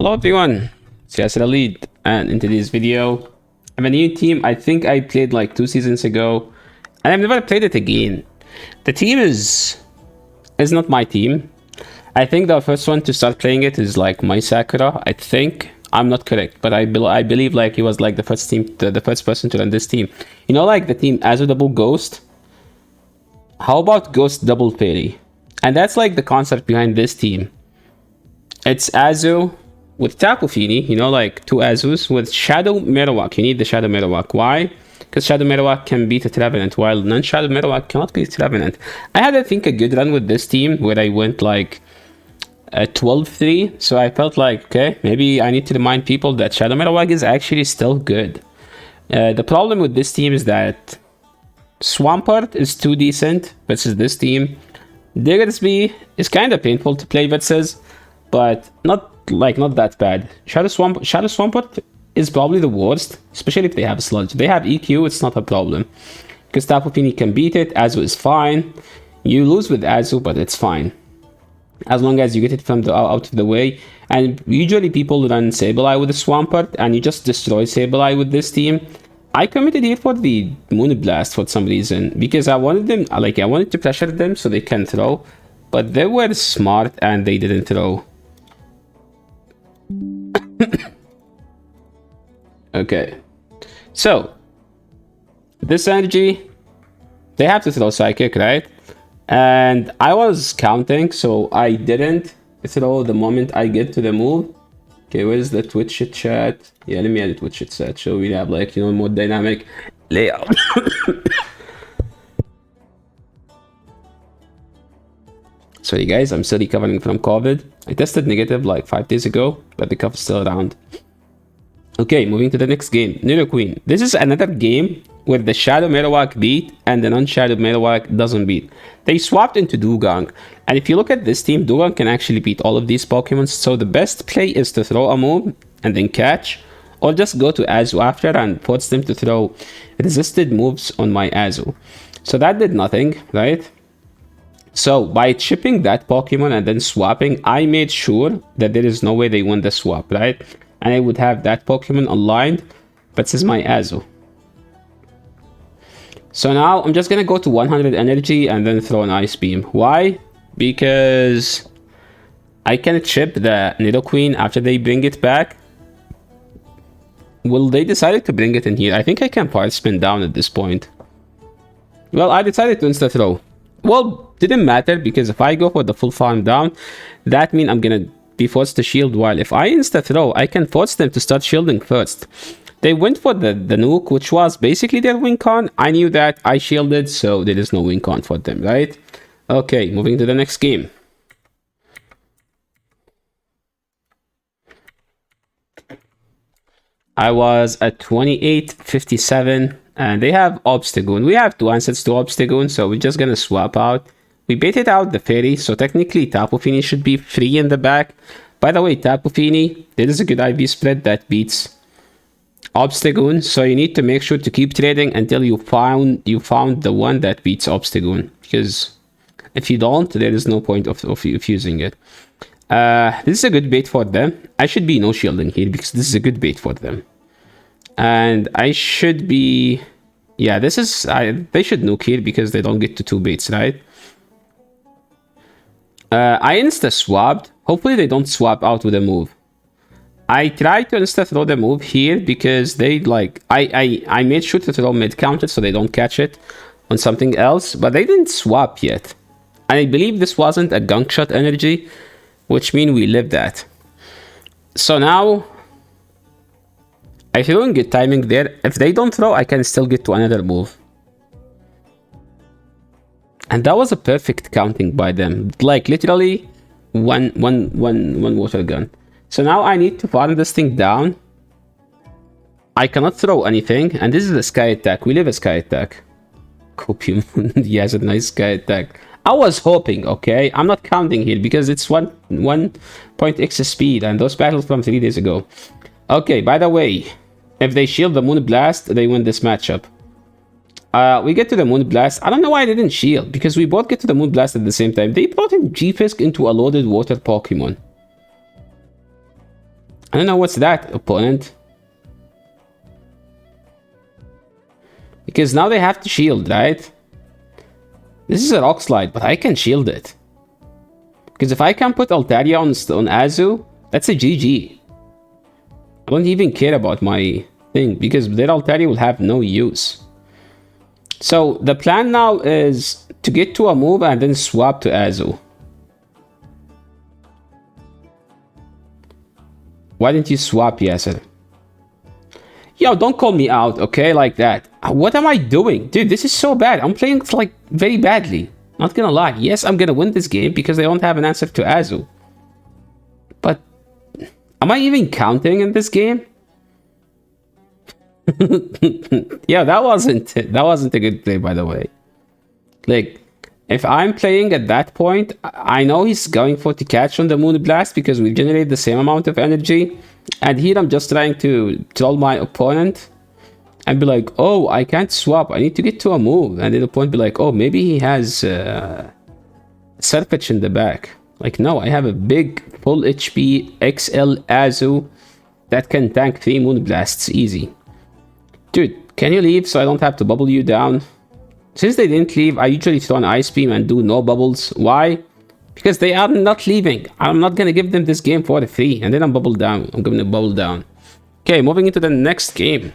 Hello everyone, it's Yasser Lead, and in today's video, I have a new team. I think I played like 2 seasons ago, and I've never played it again. The team is not my team. I think the first one to start playing it is like my Sakura. I think I'm not correct, but I believe like he was like the first team, the first person to run this team. You know, like the team Azu double Ghost. How about Ghost double Fairy? And that's like the concept behind this team. It's Azu with Tapu Fini, you know, like 2 Azus with Shadow Marowak. You need the Shadow Marowak. Why? Because Shadow Marowak can beat a Trevenant, while non-Shadow Marowak cannot beat Trevenant. I had, I think, a good run with this team where I went like 12-3. So I felt like, okay, maybe I need to remind people that Shadow Marowak is actually still good. The problem with this team is that Swampert is too decent versus this team. Diggersby is kind of painful to play versus, but not that bad. Shadow Swampert is probably the worst, especially if they have Sludge. If they have EQ, it's not a problem, because Tapu Fini can beat it. Azu is fine. You lose with Azu, but it's fine as long as you get it from the out of the way. And usually people run Sableye with the Swampert, and you just destroy Sableye with this team. I committed here for the Moonblast for some reason, because I wanted them, I wanted to pressure them so they can throw, but they were smart and they didn't throw. Okay, so this energy, they have to throw Psychic, right? And I was counting, so I didn't throw the moment I get to the move. Okay, where's the Twitch chat? Yeah, let me add the Twitch chat so we have, like, you know, more dynamic layout. Sorry guys, I'm still recovering from COVID. I tested negative like 5 days ago, but the cough is still around. Okay, moving to the next game, Nidoqueen. This is another game where the Shadow Marowak beat and the non-Shadow Marowak doesn't beat. They swapped into Dugong, and if you look at this team, Dugong can actually beat all of these Pokemon, so the best play is to throw a move and then catch, or just go to Azu after and force them to throw resisted moves on my Azu. So that did nothing, right? So by chipping that Pokemon and then swapping, I made sure that there is no way they win the swap, right? And I would have that Pokemon aligned, but this is my Azu. So now I'm just gonna go to 100 energy and then throw an Ice Beam. Why? Because I can chip the Nidoqueen after they bring it back. Well, they decided to bring it in here. I think I can Part Spin down at this point. Well, I decided to insta throw. Well, didn't matter, because if I go for the full farm down, that means I'm gonna be forced to shield, while if I insta throw, I can force them to start shielding first. They went for the nuke, which was basically their win con. I knew that, I shielded, so there is no win con for them, right? Okay, moving to the next game. I was at 28-57, and they have Obstagoon. We have 2 answers to Obstagoon, so we're just gonna swap out. We baited out the Fairy, so technically Tapu Fini should be free in the back. By the way, Tapu Fini, there is a good IV spread that beats Obstagoon, so you need to make sure to keep trading until you found the one that beats Obstagoon, because if you don't, there is no point of using it. This is a good bait for them. I should be no shielding here because this is a good bait for them, and I should be, yeah, this is, they should nuke here because they don't get to 2 baits, right? I insta swapped. Hopefully they don't swap out with a move. I tried to insta throw the move here because they like, I made sure to throw mid counter so they don't catch it on something else, but they didn't swap yet. And I believe this wasn't a gunk shot energy, which means we lived that. So now I feel in good timing there. If they don't throw, I can still get to another move. And that was a perfect counting by them. Like literally one water gun. So now I need to farm this thing down. I cannot throw anything, and this is a Sky Attack. We live a Sky Attack. Copium. He has a nice Sky Attack. I was hoping, okay? I'm not counting here because it's 1.x speed, and those battles from 3 days ago. Okay, by the way, if they shield the Moonblast, they win this matchup. We get to the Moonblast. I don't know why I didn't shield, because we both get to the Moonblast at the same time. They brought in G-Fisk into a loaded water Pokemon. I don't know what's that, opponent. Because now they have to shield, right? This is a rock slide, but I can shield it. Because if I can put Altaria on Azu, that's a GG. I don't even care about my thing, because their Altaria will have no use. So the plan now is to get to a move and then swap to Azu. Why didn't you swap, Yasser? Yo, don't call me out, okay? Like that. What am I doing? Dude, this is so bad. I'm playing, like, very badly. Not gonna lie. Yes, I'm gonna win this game because I don't have an answer to Azu. But am I even counting in this game? Yeah, that wasn't a good play, by the way. Like, if I'm playing at that point, I know he's going for to catch on the Moon Blast because we generate the same amount of energy. And here I'm just trying to troll my opponent and be like, oh, I can't swap. I need to get to a move. And then the opponent be like, oh, maybe he has Surfetch in the back. Like, no, I have a big full HP XL Azu that can tank 3 Moon Blasts easy. Dude, can you leave so I don't have to bubble you down? Since they didn't leave, I usually throw an Ice Beam and do no bubbles. Why? Because they are not leaving. I'm not gonna give them this game for free. And then I'm bubble down. I'm gonna bubble down. Okay, moving into the next game.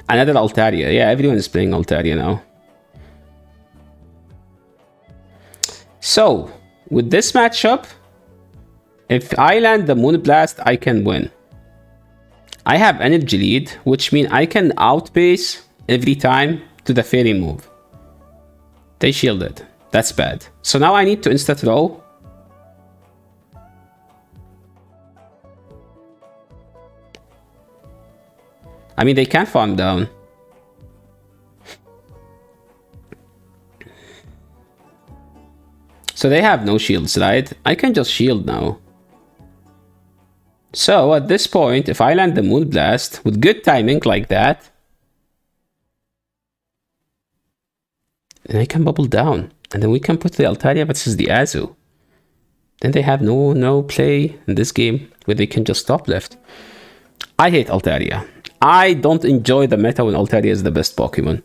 Another Altaria. Yeah, everyone is playing Altaria now. So, with this matchup, if I land the Moon Blast, I can win. I have energy lead, which means I can outpace every time to the fairy move. They shielded. That's bad. So now I need to insta-throw. I mean, they can't farm down. So they have no shields, right? I can just shield now. So at this point, if I land the Moon Blast with good timing like that, then I can bubble down. And then we can put the Altaria versus the Azu. Then they have no play in this game where they can just top left. I hate Altaria. I don't enjoy the meta when Altaria is the best Pokemon.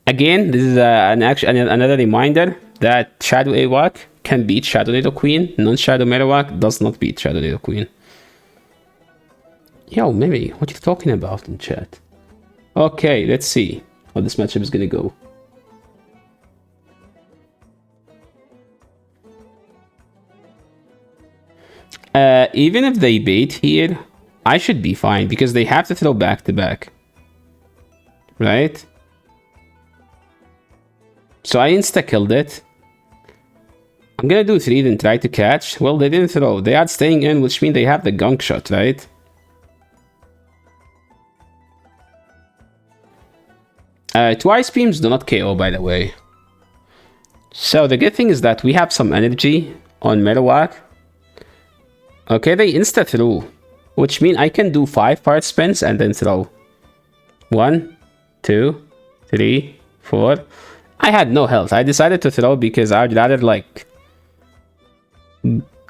Again, this is another reminder that Shadow Awak can beat Shadow Nidoqueen. Non-Shadow Marowak does not beat Shadow Nidoqueen. Yo, Mimi, what are you talking about in chat? Okay, let's see how this matchup is gonna go. Even if they bait here, I should be fine because they have to throw back to back. Right? So I insta-killed it. I'm gonna do 3 then try to catch. Well, they didn't throw. They are staying in, which means they have the gunk shot, right? Two Ice Beams do not KO, by the way. So the good thing is that we have some energy on Marowak. Okay, they insta-threw, which means I can do 5 part spins and then throw. 1, 2, 3, 4. I had no health. I decided to throw because I'd rather, like,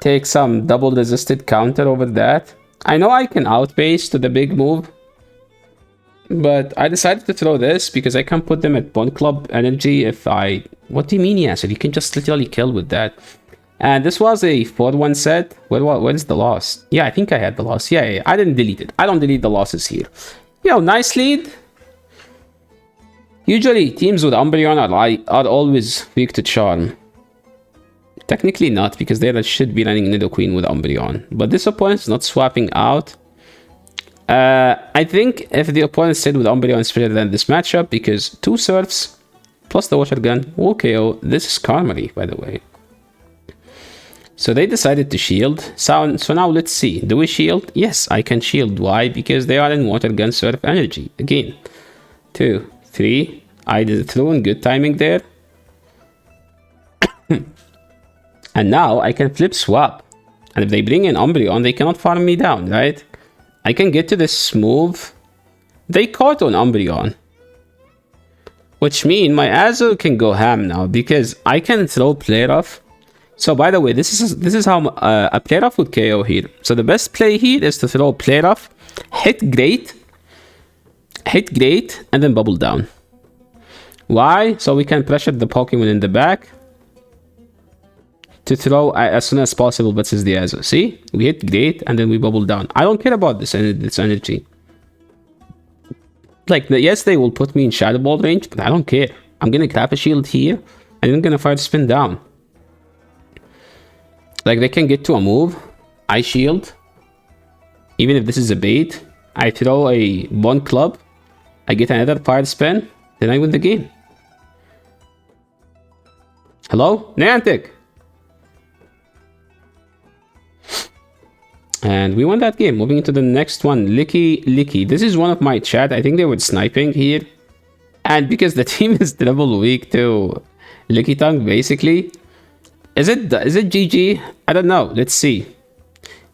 take some double resisted counter over that. I know I can outpace to the big move, but I decided to throw this because I can put them at Bone Club energy if I... What do you mean, Yasser? You can just literally kill with that. And this was a 4-1 set. Where is the loss? Yeah, I think I had the loss. Yeah, I didn't delete it. I don't delete the losses here. Yo, nice lead. Usually, teams with Umbreon are always weak to Charm. Technically not, because they should be running Nidoqueen with Umbreon. But this opponent is not swapping out. I think if the opponent stayed with Umbreon, it's better than this matchup, because 2 Surfs plus the Water Gun will KO. This is Karmary, by the way. So they decided to shield. So now let's see. Do we shield? Yes, I can shield. Why? Because they are in Water Gun Surf energy. Again. 2, 3. I did throw in good timing there. And now I can flip swap. And if they bring in Umbreon, they cannot farm me down, right? I can get to this move. They caught on Umbreon. Which means my Azu can go ham now because I can throw player off. So by the way, this is how a play rough would KO here. So the best play here is to throw play rough, hit great, and then bubble down. Why? So we can pressure the Pokemon in the back to throw as soon as possible versus the Azo. See? We hit great and then we bubble down. I don't care about this energy. Like, yes, they will put me in Shadow Ball range, but I don't care. I'm gonna grab a shield here and I'm gonna Fire Spin down. Like, they can get to a move. I shield. Even if this is a bait, I throw a Bone Club. I get another Fire Spin. Then I win the game. Hello? Niantic! And we won that game. Moving into the next one. Licky. This is one of my chat. I think they were sniping here. And because the team is double weak to Lickitung, basically. Is it GG? I don't know. Let's see.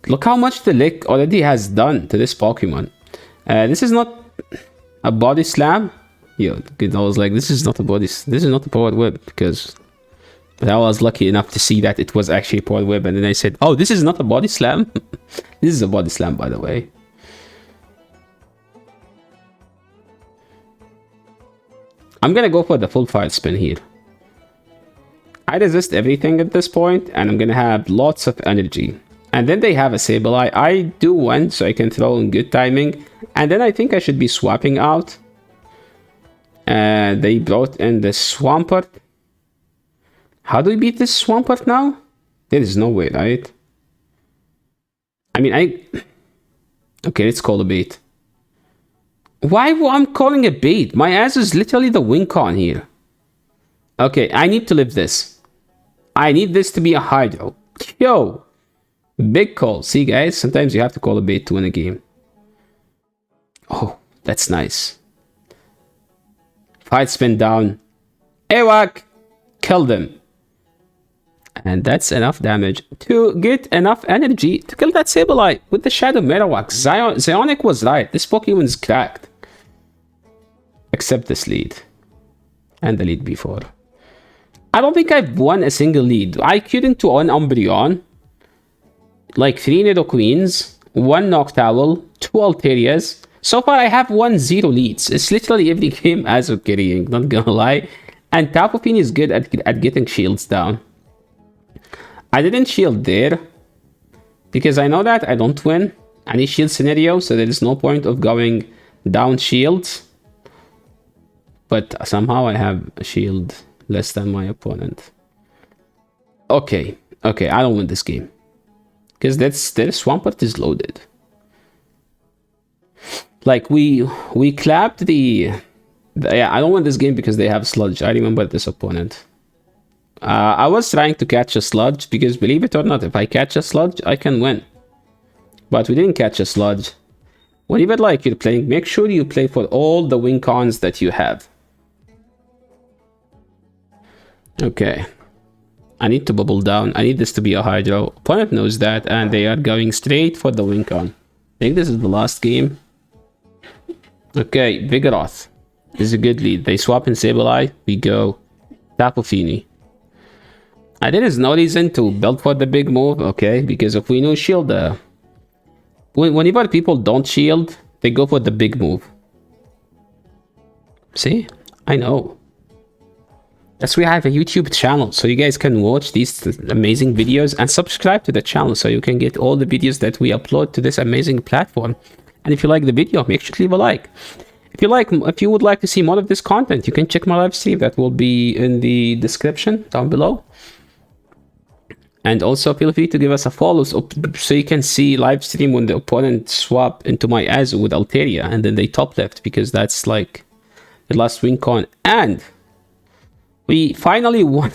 Look how much the Lick already has done to this Pokemon. This is not a body slam. Yo, I was like, this is not a powered whip, because I was lucky enough to see that it was actually a powered whip, and then I said, oh, this is not a body slam. This is a body slam, by the way. I'm gonna go for the full Fire Spin here. I resist everything at this point, and I'm gonna have lots of energy. And then they have a Sableye. I do win, so I can throw in good timing. And then I think I should be swapping out. They brought in the Swampert. How do we beat this Swampert now? There is no way, right? I mean, okay, let's call a bait. Why I'm calling a bait? My ass is literally the win con here. Okay, I need to live this. I need this to be a Hydro. Yo! Big call. See, guys? Sometimes you have to call a bait to win a game. Oh, that's nice. Fire Spin down. Ewak! Kill them. And that's enough damage to get enough energy to kill that Sableye with the Shadow Marowak. Zionic was right. This Pokemon's cracked. Except this lead. And the lead before. I don't think I've won a single lead. I queued into one Umbreon. Like 3 Nidoqueens. 1 Noctowl. 2 Altarias. So far, I have 1-0 leads. It's literally every game as of carrying, not gonna lie. And Tapu Fini is good at getting shields down. I didn't shield there, because I know that I don't win any shield scenario, so there is no point of going down shields. But somehow I have a shield less than my opponent. Okay, I don't win this game. Because their Swampert is loaded. Like, we clapped yeah, I don't win this game because they have Sludge. I remember this opponent. I was trying to catch a Sludge, because believe it or not, if I catch a Sludge, I can win. But we didn't catch a Sludge. Whenever like you're playing, make sure you play for all the win cons that you have. Okay. I need to bubble down. I need this to be a Hydro. Opponent knows that, and they are going straight for the win con. I think this is the last game. Okay, Vigoroth. This is a good lead. They swap in Sableye. We go Tapu Fini. And there is no reason to build for the big move, okay? Because if we know shield, whenever people don't shield, they go for the big move. See? I know. That's why I have a YouTube channel, so you guys can watch these amazing videos and subscribe to the channel so you can get all the videos that we upload to this amazing platform. And if you like the video, make sure to leave a like. If you would like to see more of this content, you can check my live stream. That will be in the description down below. And also feel free to give us a follow so you can see live stream when the opponent swap into my Azu with Altaria and then they top left, because that's like the last win con. And we finally won.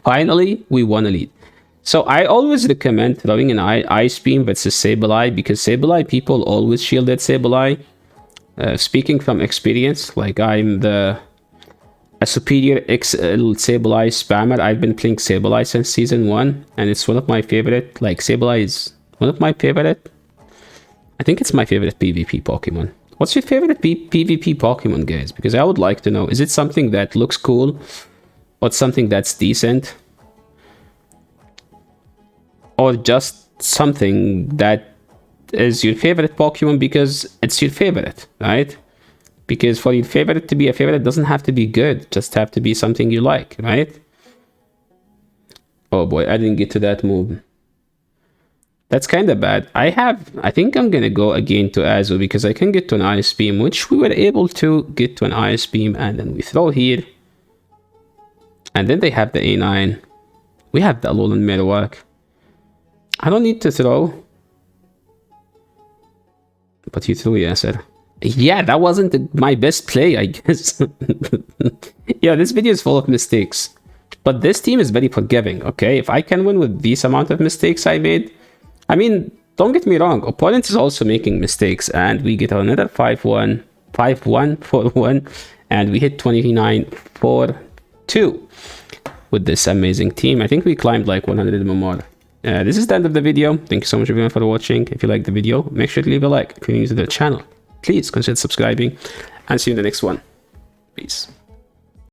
Finally, we won a lead. So I always recommend throwing an Ice Beam versus Sableye, because Sableye people always shielded Sableye. Speaking from experience, like I'm a superior XL Sableye spammer. I've been playing Sableye since season 1, and it's one of my favorite. Like, Sableye is one of my favorite. I think it's my favorite PvP Pokemon. What's your favorite PvP Pokemon, guys? Because I would like to know. Is it something that looks cool, or something that's decent? or just something that is your favorite Pokemon because it's your favorite, right? Because for your favorite to be a favorite, it doesn't have to be good, just have to be something you like, right? Oh boy, I didn't get to that move. That's kind of bad. I think I'm gonna go again to Azu because I can get to an Ice Beam, which we were able to get to an Ice Beam, and then we throw here. And then they have the A9. We have the Alolan Marowak. I don't need to throw. But you threw, Yasser. Yeah, that wasn't my best play, I guess. Yeah, this video is full of mistakes. But this team is very forgiving, okay? If I can win with this amount of mistakes I made, I mean, don't get me wrong, opponent is also making mistakes, and we get another 5-1, 5-1, 4-1, and we hit 29-4-2 with this amazing team. I think we climbed like 100 more. This is the end of the video. Thank you so much everyone for watching. If you liked the video, make sure to leave a like. If you're new to the channel, please consider subscribing, and see you in the next one. Peace.